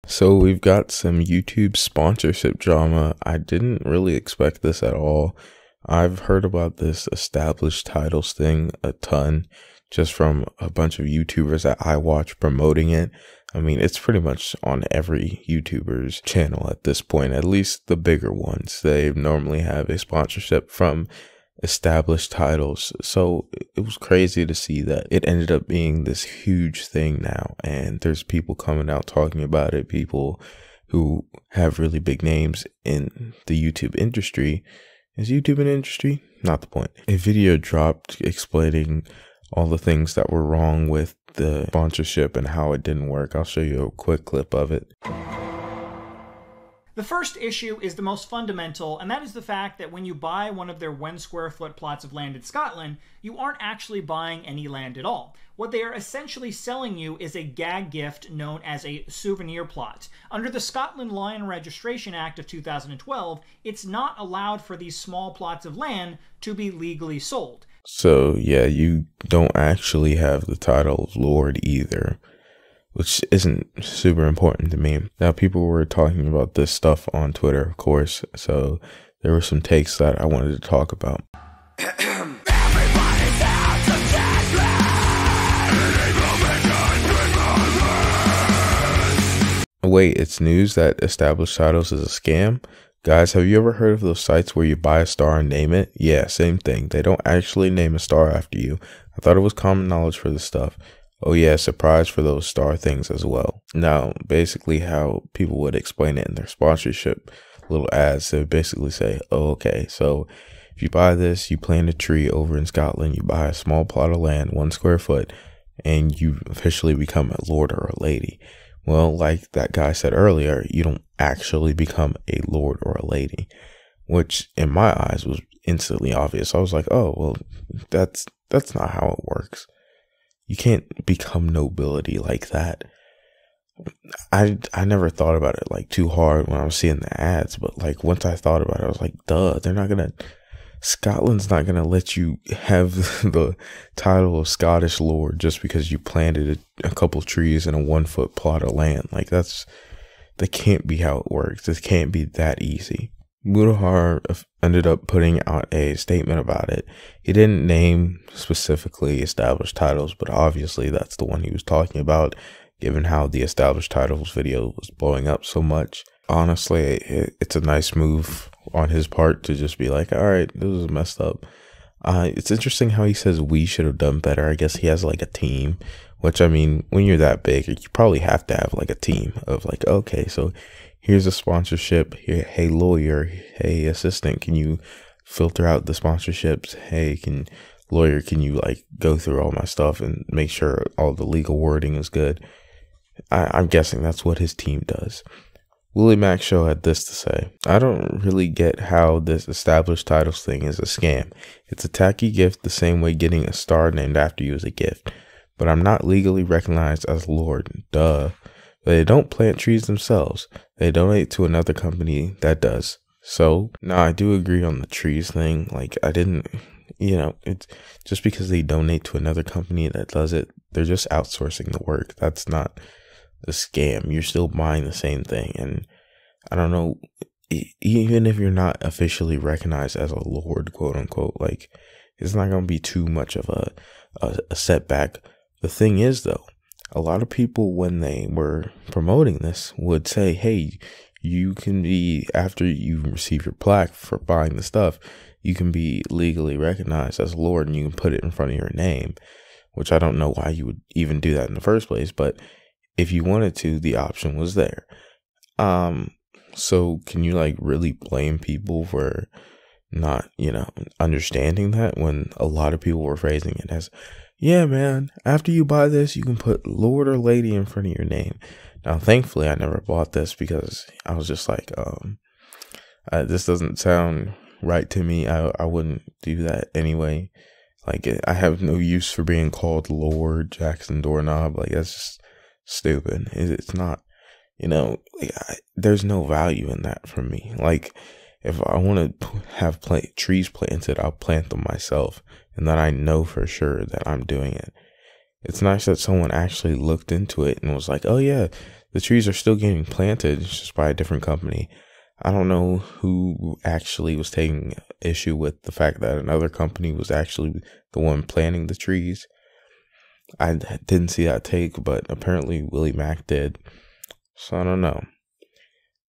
So we've got some YouTube sponsorship drama. I didn't really expect this at all. I've heard about this established titles thing a ton just from a bunch of YouTubers that I watch promoting it. I mean, it's pretty much on every YouTuber's channel at this point, at least the bigger ones. They normally have a sponsorship from established titles. So it was crazy to see that it ended up being this huge thing now, and there's people coming out talking about it, people who have really big names in the YouTube industry. Is YouTube an industry? Not the point. A video dropped explaining all the things that were wrong with the sponsorship and how it didn't work. I'll show you a quick clip of it. The first issue is the most fundamental, and that is the fact that when you buy one of their 1 square foot plots of land in Scotland, you aren't actually buying any land at all. What they are essentially selling you is a gag gift known as a souvenir plot. Under the Scotland Law and Registration Act of 2012, it's not allowed for these small plots of land to be legally sold. So yeah, you don't actually have the title of Lord either, which isn't super important to me. Now, people were talking about this stuff on Twitter, of course, so there were some takes that I wanted to talk about. Wait, it's news that established titles is a scam? Guys, have you ever heard of those sites where you buy a star and name it? Yeah, same thing. They don't actually name a star after you. I thought it was common knowledge for this stuff. Oh yeah, surprise for those star things as well. Now, basically how people would explain it in their sponsorship little ads, they would basically say, oh, okay, so if you buy this, you plant a tree over in Scotland, you buy a small plot of land, 1 square foot, and you officially become a lord or a lady. Well, like that guy said earlier, you don't actually become a lord or a lady, which in my eyes was instantly obvious. I was like, oh, well, that's not how it works. You can't become nobility like that. I never thought about it like too hard when I was seeing the ads, but like once I thought about it, I was like, duh, Scotland's not gonna let you have the title of Scottish Lord just because you planted a couple trees in a 1 foot plot of land. Like that can't be how it works. It can't be that easy. Mudahar ended up putting out a statement about it. He didn't name specifically established titles, but obviously that's the one he was talking about, given how the established titles video was blowing up so much. Honestly, it's a nice move on his part to just be like, all right, this is messed up. It's interesting how he says we should have done better. I guess he has like a team, which I mean, when you're that big, you probably have to have like a team of like, okay, so here's a sponsorship. Here, hey lawyer, hey assistant, can you filter out the sponsorships? Hey, lawyer, can you like go through all my stuff and make sure all the legal wording is good? I'm guessing that's what his team does. Willie Mac Show had this to say: I don't really get how this established titles thing is a scam. It's a tacky gift the same way getting a star named after you is a gift. But I'm not legally recognized as Lord. Duh. They don't plant trees themselves. They donate to another company that does. So, now I do agree on the trees thing. Like, I didn't, it's just because they donate to another company that does it, they're just outsourcing the work. That's not a scam. You're still buying the same thing. And I don't know, even if you're not officially recognized as a lord, quote unquote, like, it's not going to be too much of a setback. The thing is, though, a lot of people, when they were promoting this, would say, hey, you can be, after you receive your plaque for buying the stuff, you can be legally recognized as a lord and you can put it in front of your name, which I don't know why you would even do that in the first place. But if you wanted to, the option was there. So can you like really blame people for not, understanding that, when a lot of people were phrasing it as, yeah, man, after you buy this, you can put Lord or Lady in front of your name. Now, thankfully, I never bought this because I was just like, this doesn't sound right to me. I wouldn't do that anyway. Like, I have no use for being called Lord Jackson Doorknob. Like, that's just stupid. It's not, there's no value in that for me. Like, if I want to have trees planted, I'll plant them myself, and then I know for sure that I'm doing it. It's nice that someone actually looked into it and was like, oh yeah, the trees are still getting planted, just by a different company. I don't know who actually was taking issue with the fact that another company was actually the one planting the trees. I didn't see that take, but apparently Willie Mack did. So I don't know.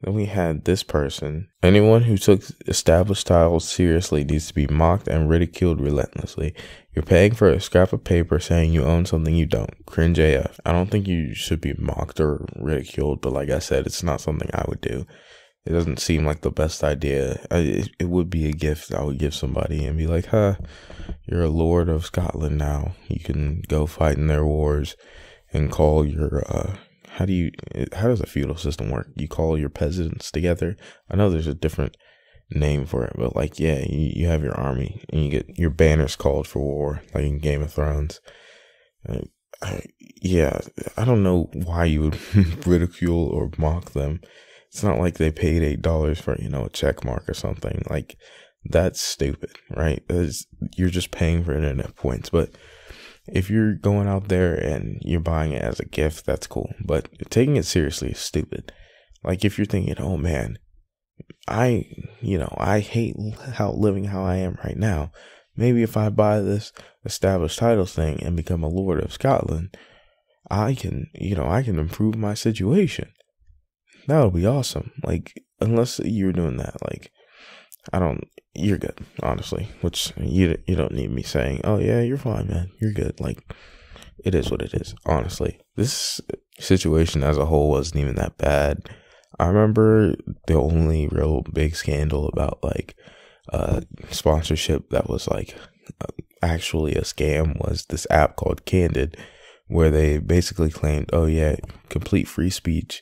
Then we had this person. Anyone who took established styles seriously needs to be mocked and ridiculed relentlessly. You're paying for a scrap of paper saying you own something you don't. Cringe AF. I don't think you should be mocked or ridiculed, but like I said, it's not something I would do. It doesn't seem like the best idea. It would be a gift I would give somebody and be like, you're a lord of Scotland now. You can go fight in their wars and call your, how does a feudal system work? You call your peasants together? I know there's a different name for it, but like, yeah, you have your army and you get your banners called for war, like in Game of Thrones. I don't know why you would ridicule or mock them. It's not like they paid $8 for, a check mark or something. Like, that's stupid, right? You're just paying for internet points. But if you're going out there and you're buying it as a gift, that's cool. But taking it seriously is stupid. Like, if you're thinking, oh man, I hate living how I am right now. Maybe if I buy this established titles thing and become a Lord of Scotland, I can improve my situation. That would be awesome. Like, unless you're doing that, like, you're good, honestly, which you don't need me saying, oh yeah, you're fine, man. You're good. Like, it is what it is, honestly. This situation as a whole wasn't even that bad. I remember the only real big scandal about like sponsorship that was like actually a scam was this app called Candid, where they basically claimed, oh yeah, complete free speech,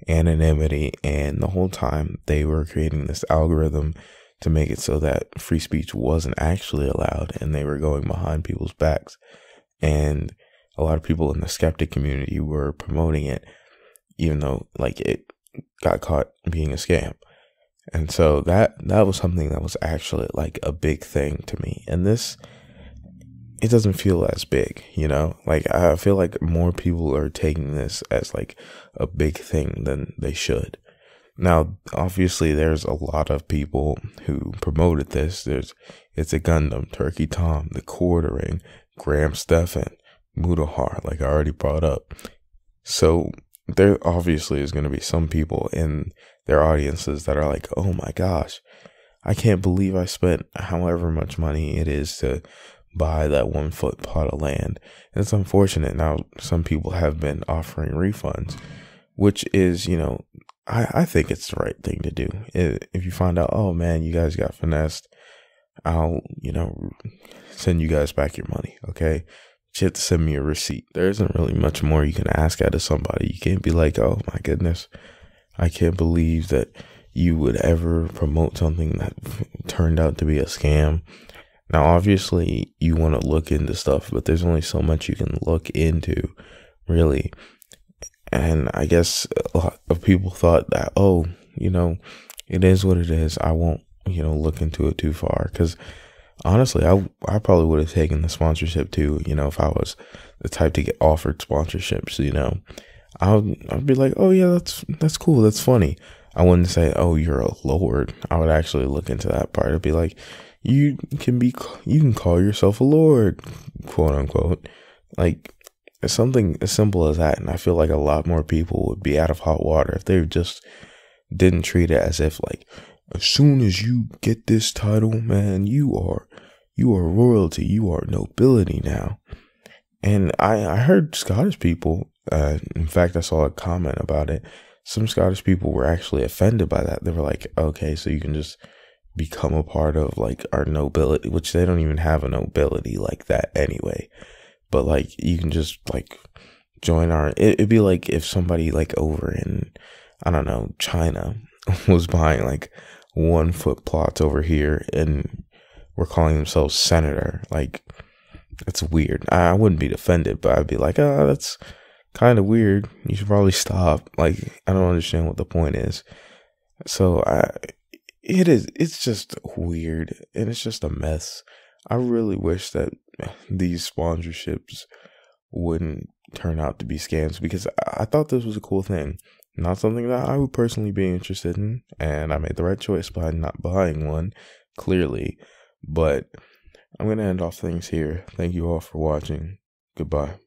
anonymity, and the whole time they were creating this algorithm to make it so that free speech wasn't actually allowed, and they were going behind people's backs. And a lot of people in the skeptic community were promoting it, even though like it got caught being a scam. And so that was something that was actually like a big thing to me. And it doesn't feel as big, like I feel like more people are taking this as like a big thing than they should. Now, obviously there's a lot of people who promoted this. It's a Gundam, Turkey Tom, TheQuartering, Graham Stephan, Mudahar, like I already brought up. So there obviously is going to be some people in their audiences that are like, oh my gosh, I can't believe I spent however much money it is to buy that 1 foot plot of land. And it's unfortunate. Now, some people have been offering refunds, which is, I think it's the right thing to do. If you find out, oh man, you guys got finessed, I'll, send you guys back your money. Okay. You have to send me a receipt. There isn't really much more you can ask out of somebody. You can't be like, oh my goodness, I can't believe that you would ever promote something that turned out to be a scam. Now, obviously, you want to look into stuff, but there's only so much you can look into, really. And I guess a lot of people thought that, oh, it is what it is. I won't, look into it too far. Because honestly, I probably would have taken the sponsorship too, if I was the type to get offered sponsorships, I'd be like, oh yeah, that's cool. That's funny. I wouldn't say, oh, you're a lord. I would actually look into that part. I'd be like, you can call yourself a lord, quote unquote. Like, it's something as simple as that. And I feel like a lot more people would be out of hot water if they just didn't treat it as if like, as soon as you get this title, man, you are royalty. You are nobility now. And I heard Scottish people, in fact, I saw a comment about it. Some Scottish people were actually offended by that. They were like, okay, so you can just become a part of like our nobility, which they don't even have a nobility like that anyway. But like, you can just like join it'd be like if somebody like over in, I don't know, China was buying like 1 foot plots over here and were calling themselves senator. Like, it's weird. I wouldn't be offended, but I'd be like, oh, that's kind of weird. You should probably stop. Like, I don't understand what the point is. So it's just weird, and it's just a mess. I really wish that these sponsorships wouldn't turn out to be scams, because I thought this was a cool thing. Not something that I would personally be interested in, and I made the right choice by not buying one, clearly. But I'm going to end off things here. Thank you all for watching. Goodbye.